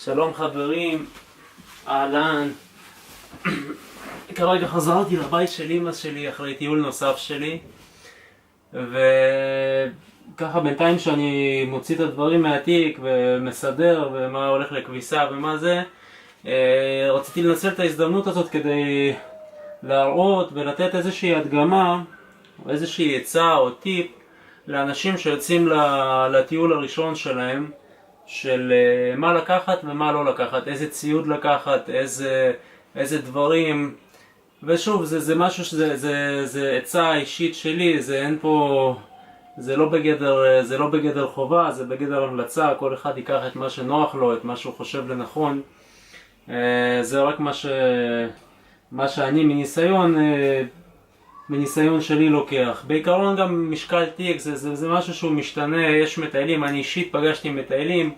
שלום חברים, אהלן. כרגע חזרתי לבית של אמא שלי אחרי טיול נוסף שלי, וככה בינתיים שאני מוציא את הדברים מהתיק ומסדר ומה הולך לכביסה ומה זה, רציתי לנצל את ההזדמנות הזאת כדי להראות ולתת איזושהי הדגמה או איזושהי עצה או טיפ לאנשים שיוצאים לטיול הראשון שלהם, של מה לקחת ומה לא לקחת, איזה ציוד לקחת, איזה דברים. ושוב, זה משהו זה עצה אישית שלי, אין פה, זה לא בגדר חובה, זה בגדר המלצה. כל אחד ייקח את מה שנוח לו, את מה שהוא חושב לנכון. זה רק מה שאני מניסיון שלי לוקח. בעיקרון גם משקל תיק זה משהו שהוא משתנה. יש מטיילים, אני אישית פגשתי מטיילים,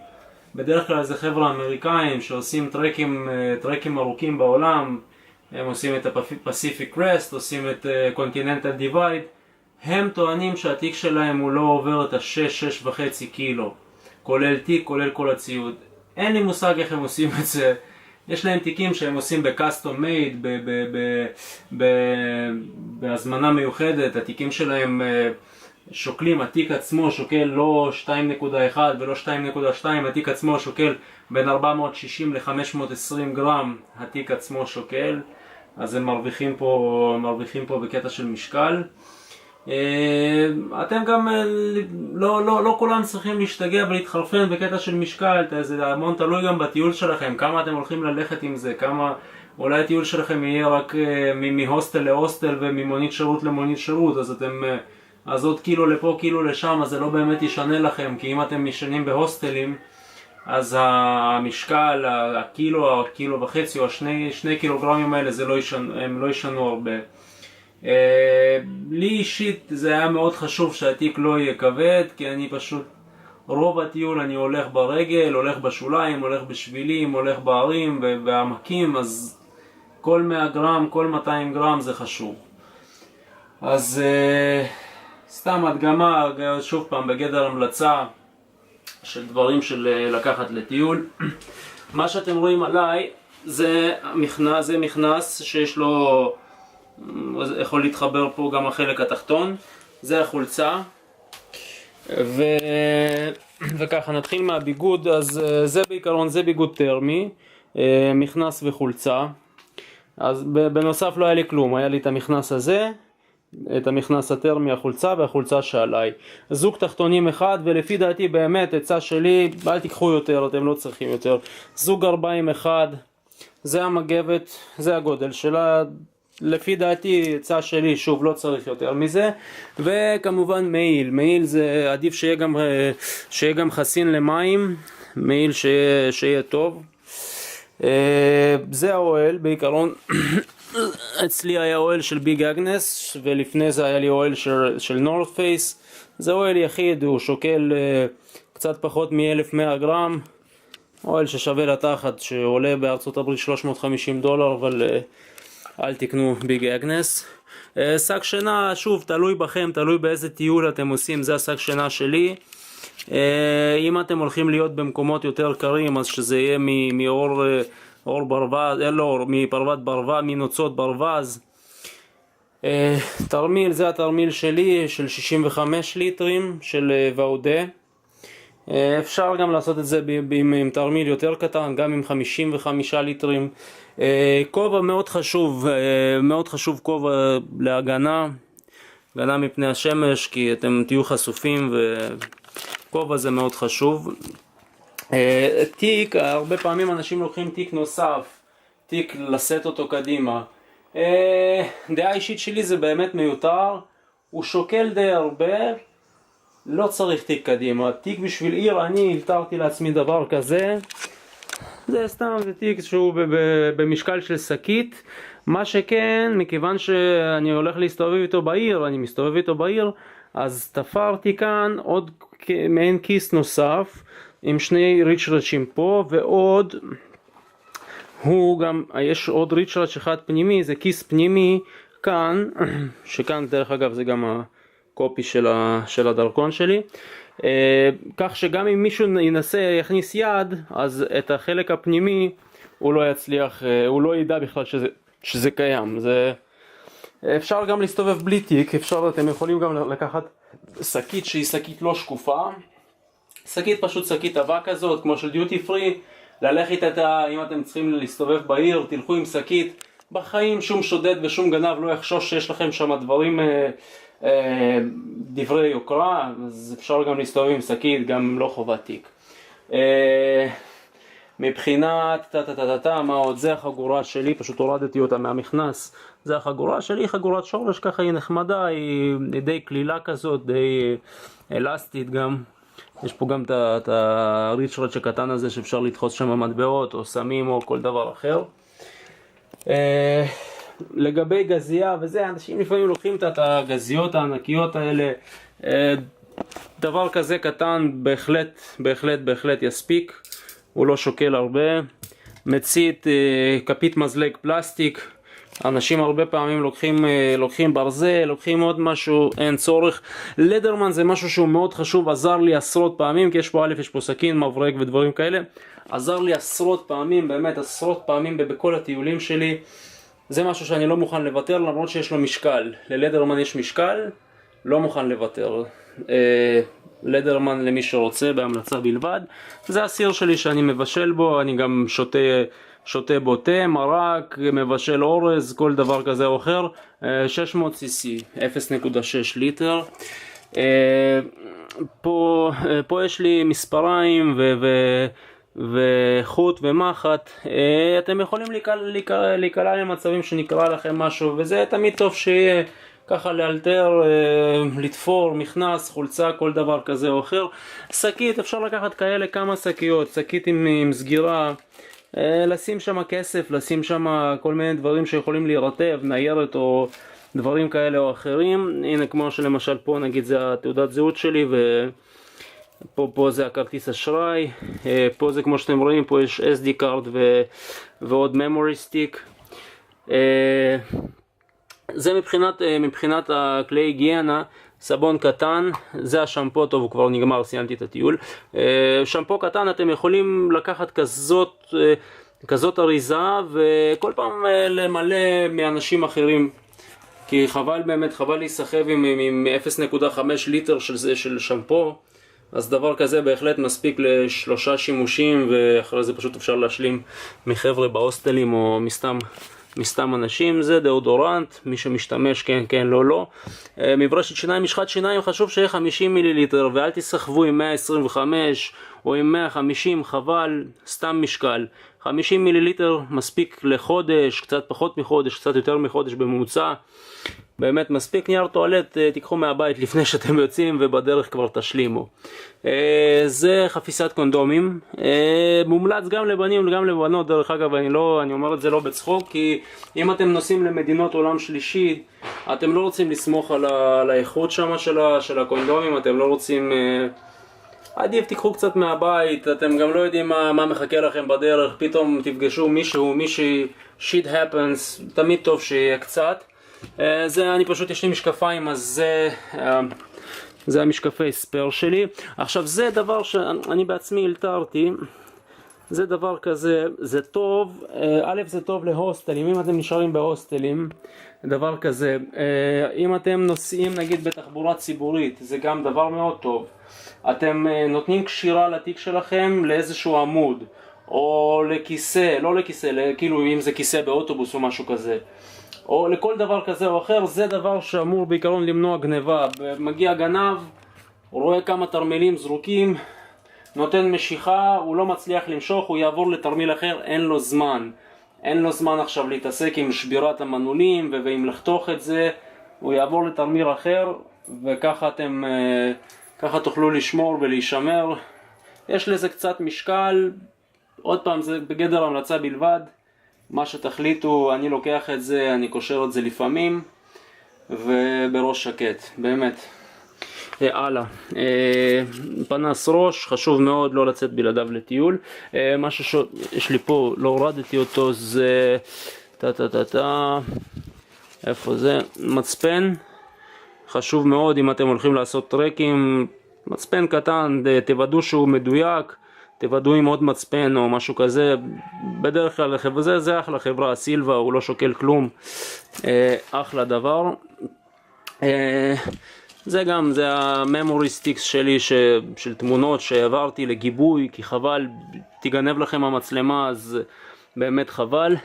בדרך כלל זה חבר'ה אמריקאים שעושים טרקים ארוכים בעולם. הם עושים את הפסיפיק קרסט, עושים את קונטיננטל דיווייד. הם טוענים שהתיק שלהם הוא לא עובר את ה-6.5 קילו, כולל תיק, כולל כל הציוד. אין לי מושג איך הם עושים את זה. יש להם תיקים שהם עושים בקאסטום מייד, בהזמנה מיוחדת. התיקים שלהם שוקלים, התיק עצמו שוקל לא 2.1 ולא 2.2, התיק עצמו שוקל בין 460 ל-520 גרם, התיק עצמו שוקל. אז הם מרוויחים פה בקטע של משקל. אתם גם לא כולם צריכים להשתגע ולהתחרפן בקטע של משקל. זה המון תלוי גם בטיול שלכם, כמה אתם הולכים ללכת עם זה, כמה אולי הטיול שלכם יהיה רק מהוסטל להוסטל וממונית שירות למונית שירות, אז עוד קילו לפה קילו לשם, אז זה לא באמת ישנה לכם. כי אם אתם ישנים בהוסטלים, אז המשקל, הקילו וחצי או שני קילוגרמים האלה, הם לא ישנו הרבה. לי אישית זה היה מאוד חשוב שהתיק לא יהיה כבד, כי אני פשוט, רוב הטיול אני הולך ברגל, הולך בשוליים, הולך בשבילים, הולך בערים ובעמקים, אז כל 100 גרם, כל 200 גרם זה חשוב. אז סתם הדגמה, שוב פעם, בגדר המלצה של דברים של לקחת לטיול. מה שאתם רואים עליי זה מכנס שיש לו, יכול להתחבר פה גם החלק התחתון. זה החולצה, וככה נתחיל מהביגוד. אז זה בעיקרון, זה ביגוד טרמי, מכנס וחולצה. אז בנוסף לא היה לי כלום, היה לי את המכנס הזה, את המכנס הטרמי, החולצה והחולצה שעליי. זוג תחתונים אחד, ולפי דעתי באמת עצה שלי, אל תיקחו יותר, אתם לא צריכים יותר. זוג גרביים אחד, זה המגבת, זה הגודל שלה. לפי דעתי עצה שלי, שוב, לא צריך יותר מזה. וכמובן מעיל זה עדיף שיהיה גם חסין למים, מעיל שיהיה טוב. זה האוהל בעיקרון. אצלי היה אוהל של ביג אגנס, ולפני זה היה לי אוהל של נורת פייס. זה אוהל יחיד, הוא שוקל קצת פחות מ-1100 גרם. אוהל ששווה לתחת, שעולה בארצות הברית $350, אבל אל תקנו ביג אגנס. שק שינה, שוב, תלוי בכם, תלוי באיזה טיול אתם עושים. זה השק שינה שלי. אם אתם הולכים להיות במקומות יותר קרים, אז שזה יהיה מאור ברווז, מפרוות ברווז, מנוצות ברווז. תרמיל, זה התרמיל שלי של 65 ליטרים של ואודה. אפשר גם לעשות את זה עם תרמיל יותר קטן, גם עם 55 ליטרים. כובע מאוד חשוב כובע להגנה, הגנה מפני השמש, כי אתם תהיו חשופים, וכובע זה מאוד חשוב. תיק, הרבה פעמים אנשים לוקחים תיק נוסף, תיק לשאת אותו קדימה. דעה אישית שלי, זה באמת מיותר, הוא שוקל די הרבה, לא צריך תיק קדימה. תיק בשביל עיר, אני אלתרתי לעצמי דבר כזה, זה סתם, זה תיק שהוא במשקל של שקית. מה שכן, מכיוון שאני הולך מסתובב איתו בעיר, אז תפרתי כאן עוד מעין כיס נוסף, עם שני ריצ'רצ'ים פה, ועוד, יש עוד ריצ'רצ' אחד פנימי, זה כיס פנימי כאן, שכאן דרך אגב זה גם הקופי של הדרכון שלי. כך שגם אם מישהו ינסה יכניס יד, אז את החלק הפנימי הוא לא יצליח, הוא לא ידע בכלל שזה קיים. אפשר גם להסתובב בלי תיק, אתם יכולים גם לקחת שקית שהיא שקית לא שקופה, שקית פשוט שקית אבק כזאת כמו של דיוטי פרי, ללכת איתה. אם אתם צריכים להסתובב בעיר, תלכו עם שקית. בחיים שום שודד ושום גנב לא יחשוש שיש לכם שם דברים, דברי יוקרה, אז אפשר גם להסתובב עם שקית, גם לא חובת תיק. מבחינת מה עוד? זה החגורה שלי, פשוט הורדתי אותה מהמכנס. זה החגורה שלי, חגורת שורש, ככה היא נחמדה, היא די כלילה כזאת, די אלסטית גם. יש פה גם את הריצ'רד שקטן הזה שאפשר לדחוס שם מטבעות או סמים או כל דבר אחר. לגבי גזייה וזה, אנשים לפעמים לוקחים את הגזיות הענקיות האלה, דבר כזה קטן בהחלט יספיק, הוא לא שוקל הרבה. מצית, כפית מזלג פלסטיק, אנשים הרבה פעמים לוקחים ברזל, לוקחים עוד משהו, אין צורך. לדרמן זה משהו שהוא מאוד חשוב, עזר לי עשרות פעמים, כי יש פה סכין, מברק ודברים כאלה, עזר לי עשרות פעמים, באמת עשרות פעמים בכל הטיולים שלי. זה משהו שאני לא מוכן לוותר, למרות שיש לו משקל. ללדרמן יש משקל, לא מוכן לוותר. לדרמן למי שרוצה, בהמלצה בלבד. זה הסיר שלי שאני מבשל בו, אני גם שותה בו תה, מרק, מבשל אורז, כל דבר כזה או אחר. 600 cc, 0.6 ליטר. פה יש לי מספריים וחוט ומחט. אתם יכולים להיקלע למצבים שנקרא לכם משהו, וזה תמיד טוב שיהיה ככה לאלתר, לתפור, מכנס, חולצה, כל דבר כזה או אחר. שקית, אפשר לקחת כאלה כמה שקיות, שקית עם סגירה, לשים שם כסף, לשים שם כל מיני דברים שיכולים להירטב, ניירת או דברים כאלה או אחרים. הנה כמו שלמשל פה נגיד זה התעודת זהות שלי, ופה זה הכרטיס אשראי, פה זה כמו שאתם רואים, פה יש SD קארד ועוד memory stick. זה מבחינת הכלי היגיינה. סבון קטן, זה השמפו, טוב הוא כבר נגמר, סיימתי את הטיול. שמפו קטן, אתם יכולים לקחת כזאת אריזה וכל פעם למלא מאנשים אחרים, כי חבל להיסחב עם 0.5 ליטר של שמפו. אז דבר כזה בהחלט מספיק ל3 שימושים, ואחרי זה פשוט אפשר להשלים מחבר'ה בהוסטלים או מסתם אנשים. זה דאודורנט, מי שמשתמש כן, לא. מברשת שיניים, משחת שיניים, חשוב שיהיה 50 מיליליטר, ואל תסחבו עם 125 או עם 150, חבל, סתם משקל. 50 מיליליטר מספיק לחודש, קצת פחות מחודש, קצת יותר מחודש בממוצע. באמת מספיק. נייר טואלט תיקחו מהבית לפני שאתם יוצאים, ובדרך כבר תשלימו. זה חפיסת קונדומים, מומלץ גם לבנים וגם לבנות. דרך אגב, אני אומר את זה לא בצחוק, כי אם אתם נוסעים למדינות עולם שלישי, אתם לא רוצים לסמוך על האיכות שם של הקונדומים, אתם לא רוצים, עדיף תיקחו קצת מהבית, אתם גם לא יודעים מה מחכה לכם בדרך, פתאום תפגשו מישהי, shit happens, תמיד טוב שיהיה קצת. אני פשוט יש לי משקפיים, אז זה המשקפי ספר שלי. עכשיו זה דבר שאני בעצמי אלתרתי, זה דבר כזה, זה טוב, א' זה טוב להוסטלים, אם אתם נשארים בהוסטלים, דבר כזה, אם אתם נוסעים נגיד בתחבורה ציבורית, זה גם דבר מאוד טוב. אתם נותנים קשירה לתיק שלכם לאיזשהו עמוד, או לכיסא, לא לכיסא, כאילו אם זה כיסא באוטובוס או משהו כזה, או לכל דבר כזה או אחר. זה דבר שאמור בעיקרון למנוע גניבה. מגיע גנב, הוא רואה כמה תרמילים זרוקים, נותן משיכה, הוא לא מצליח למשוך, הוא יעבור לתרמיל אחר, אין לו זמן עכשיו להתעסק עם שבירת המנעולים ועם לחתוך את זה, הוא יעבור לתרמיל אחר, וככה ככה תוכלו לשמור ולהישמר. יש לזה קצת משקל, עוד פעם זה בגדר המלצה בלבד, מה שתחליטו. אני לוקח את זה, אני קושר את זה לפעמים, ובראש שקט, באמת. הלאה, פנס ראש, חשוב מאוד לא לצאת בלעדיו לטיול. משהו שיש לי פה, לא הורדתי אותו, זה איפה זה? מצפן. חשוב מאוד אם אתם הולכים לעשות טרקים, מצפן קטן, תוודאו שהוא מדויק, תוודאו עם עוד מצפן או משהו כזה. בדרך כלל זה אחלה חברה, סילבה, הוא לא שוקל כלום, אחלה דבר. זה גם, זה הממורי סטיקס שלי של תמונות שהעברתי לגיבוי, כי חבל, תיגנב לכם המצלמה, אז באמת חבל.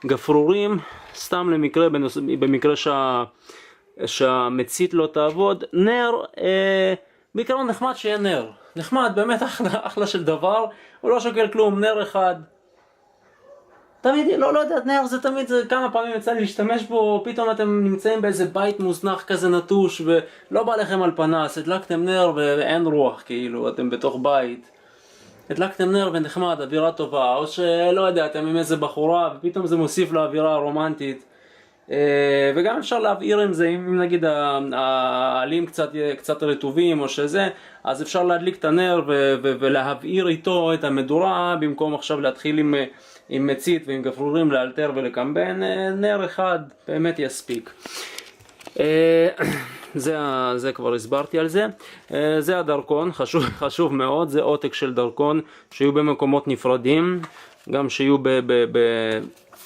גפרורים, סתם למקרה, במקרה שהמצית לא תעבוד. נר, בעיקרון נחמד שיהיה נר, נחמד, באמת אחלה של דבר, הוא לא שוקל כלום, נר אחד. תמיד, לא יודע, נר זה תמיד, כמה פעמים יצא לי להשתמש בו, פתאום אתם נמצאים באיזה בית מוזנח כזה נטוש, ולא בא לכם על פנס, הדלקתם נר ואין רוח, כאילו, אתם בתוך בית. הדלקתם נר ונחמד, אווירה טובה, או שלא יודע, אתם עם איזה בחורה, ופתאום זה מוסיף לאווירה הרומנטית. וגם אפשר להבעיר עם זה, אם נגיד העלים קצת רטובים או שזה, אז אפשר להדליק את הנר ולהבעיר איתו את המדורה, במקום עכשיו להתחיל עם מצית ועם גפרורים לאלתר ולקמבן. נר אחד באמת יספיק. זה כבר הסברתי על זה. זה הדרכון, חשוב מאוד, זה עותק של דרכון, שיהיו במקומות נפרדים, גם שיהיו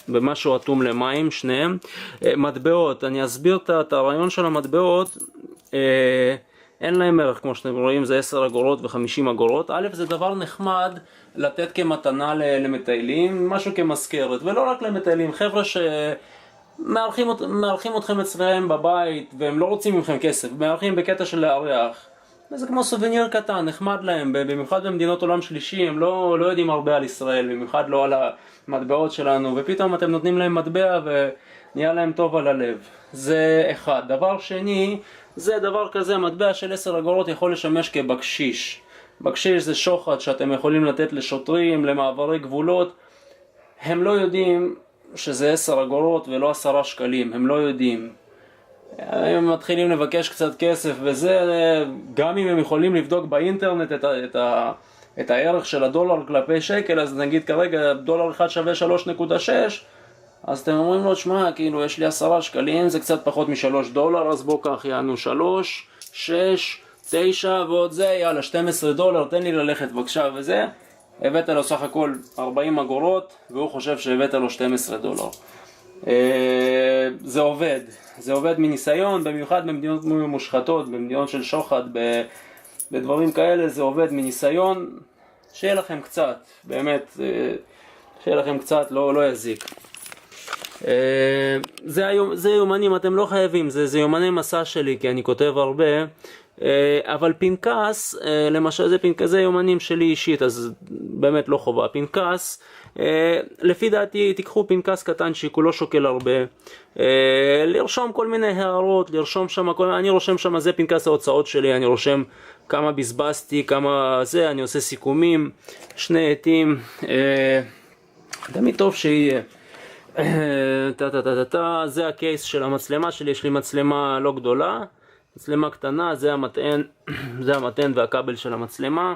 במשהו אטום למים, שניהם. מטבעות, אני אסביר את הרעיון של המטבעות. אין להם ערך, כמו שאתם רואים, זה 10 אגורות ו50 אגורות. א', זה דבר נחמד לתת כמתנה למטיילים, משהו כמזכרת, ולא רק למטיילים, חבר'ה שמארחים אתכם אצלם בבית, והם לא רוצים מכם כסף, מארחים בקטע של לארח. זה כמו סובניר קטן, נחמד להם, במיוחד במדינות עולם שלישי, הם לא יודעים הרבה על ישראל, במיוחד לא על המטבעות שלנו, ופתאום אתם נותנים להם מטבע ונהיה להם טוב על הלב. זה אחד. דבר שני, זה דבר כזה, מטבע של 10 אגורות יכול לשמש כבקשיש. בקשיש זה שוחד שאתם יכולים לתת לשוטרים, למעברי גבולות. הם לא יודעים שזה 10 אגורות ולא 10 שקלים, הם לא יודעים. הם מתחילים לבקש קצת כסף וזה, גם אם הם יכולים לבדוק באינטרנט את הערך של הדולר כלפי שקל, אז נגיד כרגע דולר אחד שווה 3.6, אז אתם אומרים לו, שמע, כאילו יש לי 10 שקלים, זה קצת פחות מ$3, אז בוא כך יענו 3, 6, 9 ועוד זה, יאללה, $12, תן לי ללכת בבקשה וזה. הבאת לו סך הכל 40 אגורות, והוא חושב שהבאת לו $12. זה עובד. זה עובד מניסיון, במיוחד במדינות מושחתות, במדינות של שוחד, בדברים כאלה, זה עובד מניסיון. שיהיה לכם קצת, באמת, שיהיה לכם קצת, לא יזיק. זה יומנים, אתם לא חייבים, זה יומני מסע שלי, כי אני כותב הרבה, אבל פנקס, למשל זה יומנים שלי אישית, אז באמת לא חובה. פנקס, לפי דעתי תיקחו פנקס קטן שכולו שוקל הרבה, לרשום כל מיני הערות, לרשום שם, אני רושם שם, זה פנקס ההוצאות שלי, אני רושם כמה בזבזתי, כמה זה, אני עושה סיכומים, 2 עתים, תמיד טוב שיהיה. זה הקייס של המצלמה שלי, יש לי מצלמה לא גדולה, מצלמה קטנה, זה המתן והכבל של המצלמה.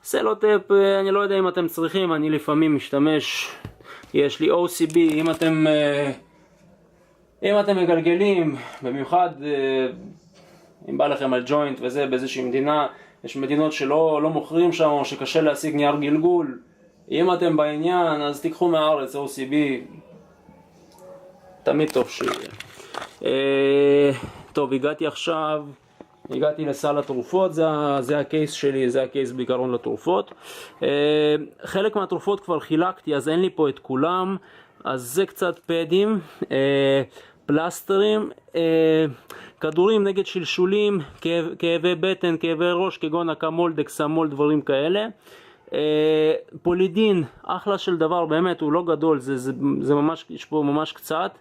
סלוטייפ, אני לא יודע אם אתם צריכים, אני לפעמים משתמש, יש לי OCB, אם אתם מגלגלים, במיוחד אם בא לכם על ג'וינט וזה באיזושהי מדינה, יש מדינות שלא מוכרים שם או שקשה להשיג נייר גלגול, אם אתם בעניין אז תיקחו מהארץ OCB, תמיד טוב שיהיה. טוב, הגעתי לסל התרופות, זה הקייס שלי, זה הקייס בעיקרון לתרופות. חלק מהתרופות כבר חילקתי, אז אין לי פה את כולם, אז זה קצת פדים, פלסטרים, כדורים נגד שלשולים, כאבי בטן, כאבי ראש, כגון אקמול, דקסמול, דברים כאלה. פולידין, אחלה של דבר, באמת הוא לא גדול, זה ממש, יש פה ממש קצת,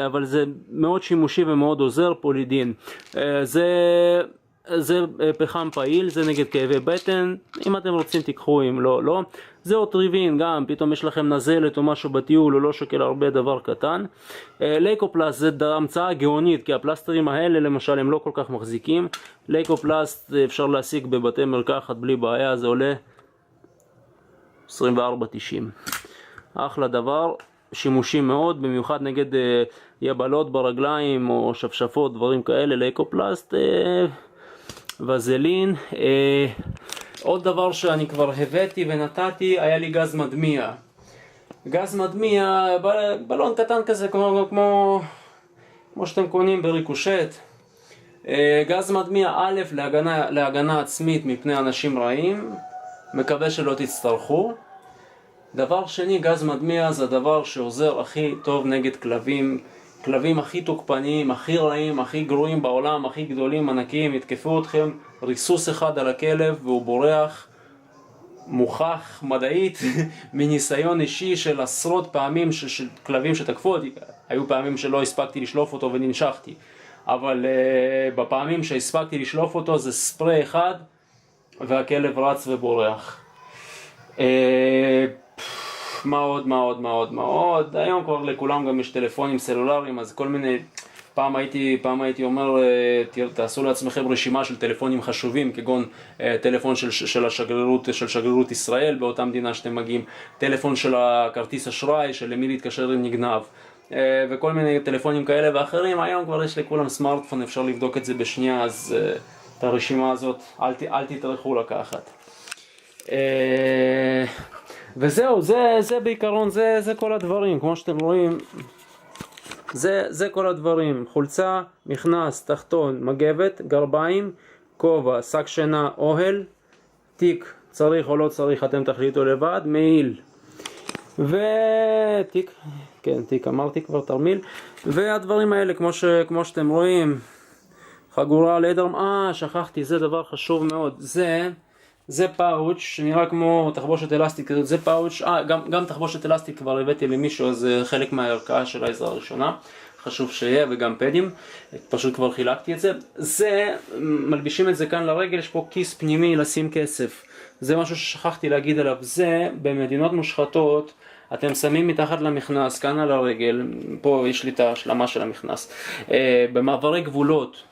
אבל זה מאוד שימושי ומאוד עוזר. פולידין, זה פחם פעיל, זה נגד כאבי בטן, אם אתם רוצים תיקחו, אם לא. זה אוטריבין, גם פתאום יש לכם נזלת או משהו בטיול, הוא לא שוקל הרבה, דבר קטן. לייקופלסט זה המצאה גאונית, כי הפלסטרים האלה למשל הם לא כל כך מחזיקים. לייקופלסט אפשר להשיג בבתי מרקחת בלי בעיה, זה עולה 24.90. אחלה דבר, שימושי מאוד, במיוחד נגד יבלות ברגליים או שפשפות, דברים כאלה. לייקופלסט וזלין. עוד דבר שאני כבר הבאתי ונתתי, היה לי גז מדמיע. גז מדמיע, בלון קטן כזה, כמו שאתם קונים בריקושט. גז מדמיע א' להגנה עצמית מפני אנשים רעים, מקווה שלא תצטרכו. דבר שני, גז מדמיע זה הדבר שעוזר הכי טוב נגד כלבים. כלבים הכי תוקפניים, הכי רעים, הכי גרועים בעולם, הכי גדולים, ענקיים, יתקפו אתכם, ריסוס אחד על הכלב והוא בורח. מוכח מדעית מניסיון אישי של עשרות פעמים של כלבים שתקפו אותי. היו פעמים שלא הספקתי לשלוף אותו וננשכתי, אבל בפעמים שהספקתי לשלוף אותו זה ספרי אחד והכלב רץ ובורח. מה עוד? היום כבר לכולם גם יש טלפונים סלולריים, אז כל מיני, פעם הייתי אומר, תעשו לעצמכם רשימה של טלפונים חשובים, כגון טלפון של שגרירות ישראל באותה מדינה שאתם מגיעים, טלפון של הכרטיס אשראי, של למי להתקשר אם נגנב, וכל מיני טלפונים כאלה ואחרים. היום כבר יש לכולם סמארטפון, אפשר לבדוק את זה בשנייה, אז את הרשימה הזאת אל תטרחו לקחת. וזהו, זה בעיקרון, זה כל הדברים, כמו שאתם רואים, זה כל הדברים. חולצה, מכנס, תחתון, מגבת, גרביים, כובע, שק שינה, אוהל, תיק, צריך או לא צריך, אתם תחליטו לבד, מעיל, ותיק, כן, תיק אמרתי כבר, תרמיל, והדברים האלה כמו שאתם רואים, חגורה לדר, שכחתי, זה דבר חשוב מאוד, זה פאוץ' שנראה כמו תחבושת אלסטית כזאת, זה פאוץ', גם תחבושת אלסטית כבר הבאתי למישהו, אז זה חלק מהערכה של העזרה הראשונה, חשוב שיהיה, וגם פדים, פשוט כבר חילקתי את זה. מלבישים את זה כאן לרגל, יש פה כיס פנימי לשים כסף, זה משהו ששכחתי להגיד עליו. זה במדינות מושחתות, אתם שמים מתחת למכנס, כאן על הרגל, פה יש לי את ההשלמה של המכנס, במעברי גבולות,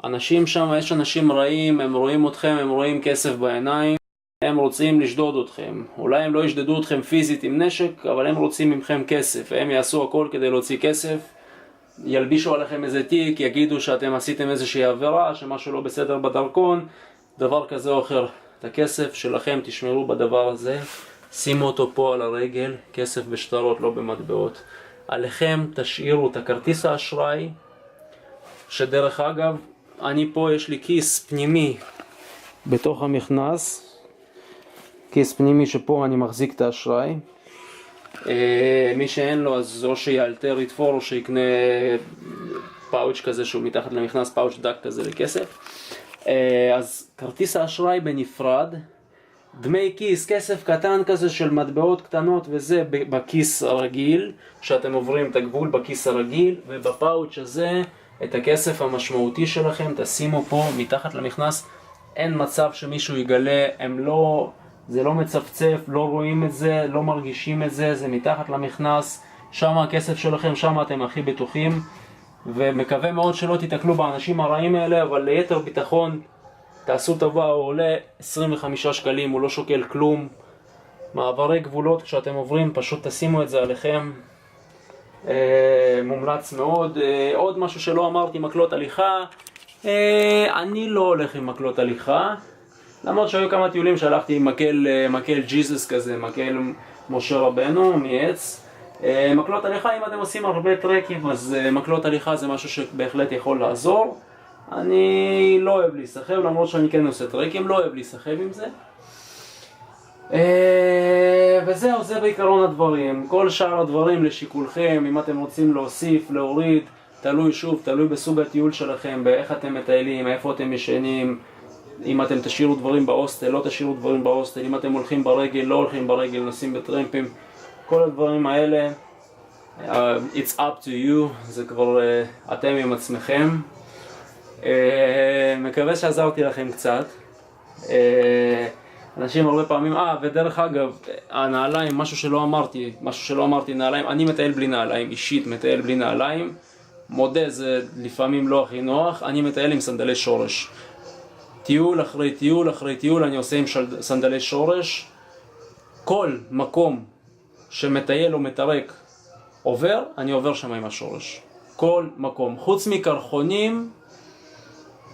אנשים שם, יש אנשים רעים, הם רואים אתכם, הם רואים כסף בעיניים, הם רוצים לשדוד אתכם. אולי הם לא ישדדו אתכם פיזית עם נשק, אבל הם רוצים ממכם כסף, והם יעשו הכל כדי להוציא כסף, ילבישו עליכם איזה תיק, יגידו שאתם עשיתם איזושהי עבירה, שמשהו לא בסדר בדרכון, דבר כזה או אחר. את הכסף שלכם תשמרו בדבר הזה, שימו אותו פה על הרגל, כסף בשטרות, לא במטבעות. עליכם תשאירו את הכרטיס האשראי, שדרך אגב, אני פה יש לי כיס פנימי בתוך המכנס, כיס פנימי שפה אני מחזיק את האשראי. מי שאין לו אז או שיאלתר יתפור או שיקנה פאוץ' כזה שהוא מתחת למכנס, פאוץ' דק כזה לכסף. אז כרטיס האשראי בנפרד, דמי כיס, כסף קטן כזה של מטבעות קטנות וזה בכיס הרגיל, שאתם עוברים את הגבול בכיס הרגיל, ובפאוץ' הזה את הכסף המשמעותי שלכם תשימו פה מתחת למכנס. אין מצב שמישהו יגלה, זה לא מצפצף, לא רואים את זה, לא מרגישים את זה, זה מתחת למכנס, שם הכסף שלכם, שם אתם הכי בטוחים, ומקווה מאוד שלא תתקלו באנשים הרעים האלה, אבל ליתר ביטחון תעשו טובה, הוא עולה 25 שקלים, הוא לא שוקל כלום. מעברי גבולות כשאתם עוברים, פשוט תשימו את זה עליכם, מומלץ מאוד. עוד משהו שלא אמרתי, מקלות הליכה. אני לא הולך עם מקלות הליכה, למרות שהיו כמה טיולים שהלכתי עם מקל ג'יזוס כזה, מקל משה רבנו מעץ. מקלות הליכה, אם אתם עושים הרבה טרקים, אז מקלות הליכה זה משהו שבהחלט יכול לעזור. אני לא אוהב להיסחב, למרות שאני כן עושה טרקים, לא אוהב להיסחב עם זה. וזהו, זה בעיקרון הדברים. כל שאר הדברים לשיקולכם, אם אתם רוצים להוסיף, להוריד, תלוי בסוג הטיול שלכם, באיך אתם מטיילים, איפה אתם ישנים, אם אתם תשאירו דברים בהוסטל, לא תשאירו דברים בהוסטל, אם אתם הולכים ברגל, לא הולכים ברגל, נסים בטרמפים, כל הדברים האלה, it's up to you, זה כבר אתם עם עצמכם. מקווה שעזרתי לכם קצת. אנשים הרבה פעמים, ודרך אגב, הנעליים, משהו שלא אמרתי, נעליים, אני מטייל בלי נעליים, אישית מטייל בלי נעליים, מודה, זה לפעמים לא הכי נוח, אני מטייל עם סנדלי שורש. טיול אחרי טיול אחרי טיול אני עושה עם סנדלי שורש. כל מקום שמטייל או מטרק עובר, אני עובר שם עם השורש. כל מקום, חוץ מקרחונים,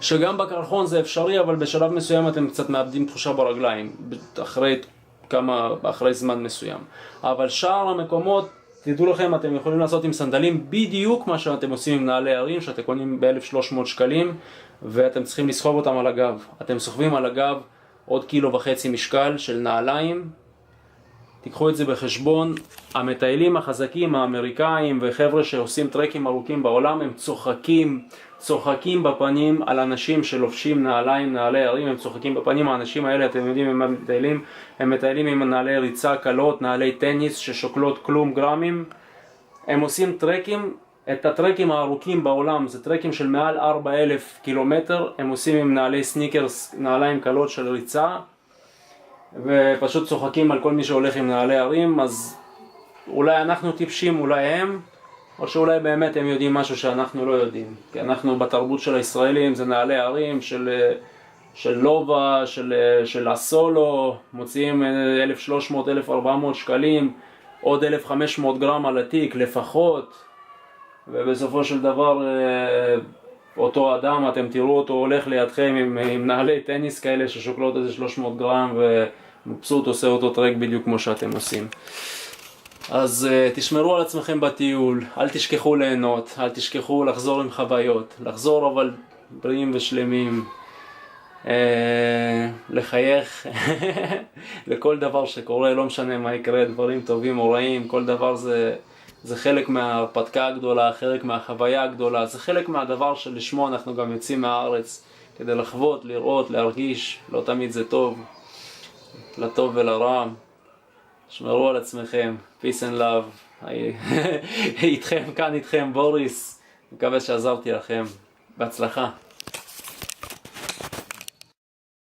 שגם בקרחון זה אפשרי, אבל בשלב מסוים אתם קצת מאבדים תחושה ברגליים, אחרי זמן מסוים. אבל שאר המקומות, תדעו לכם, אתם יכולים לעשות עם סנדלים בדיוק מה שאתם עושים עם נעלי הרים, שאתם קונים ב-1,300 שקלים, ואתם צריכים לסחוב אותם על הגב. אתם סוחבים על הגב עוד 1.5 קילו משקל של נעליים. תיקחו את זה בחשבון. המטיילים החזקים, האמריקאים וחבר'ה שעושים טרקים ארוכים בעולם, הם צוחקים בפנים על אנשים שלובשים נעלי הרים, הם צוחקים בפנים. האנשים האלה, אתם יודעים, הם מטיילים עם נעלי ריצה קלות, נעלי טניס ששוקלות כלום גרמים. הם עושים טרקים, את הטרקים הארוכים בעולם, זה טרקים של מעל 4,000 קילומטר, הם עושים עם נעלי סניקרס, נעליים קלות של ריצה, ופשוט צוחקים על כל מי שהולך עם נעלי הרים. אז אולי אנחנו טיפשים, אולי הם, או שאולי באמת הם יודעים משהו שאנחנו לא יודעים. כי אנחנו בתרבות של הישראלים, זה נעלי הרים של לובה, של הסולו, מוציאים 1,300, 1,400 שקלים, עוד 1,500 גרם על התיק לפחות, ובסופו של דבר אותו אדם, אתם תראו אותו הולך לידכם עם נעלי טניס כאלה ששוקלות איזה 300 גרם, ומבסוט עושה אותו טרק בדיוק כמו שאתם עושים. אז תשמרו על עצמכם בטיול, אל תשכחו ליהנות, אל תשכחו לחזור עם חוויות, לחזור אבל בריאים ושלמים, לחייך לכל דבר שקורה, לא משנה מה יקרה, דברים טובים או רעים, כל דבר זה חלק מההרפתקה הגדולה, חלק מהחוויה הגדולה, זה חלק מהדבר שלשמו אנחנו גם יוצאים מהארץ, כדי לחוות, לראות, להרגיש. לא תמיד זה טוב, לטוב ולרע. שמרו על עצמכם, peace and love. איתכם, כאן איתכם בוריס, מקווה שעזרתי לכם. בהצלחה.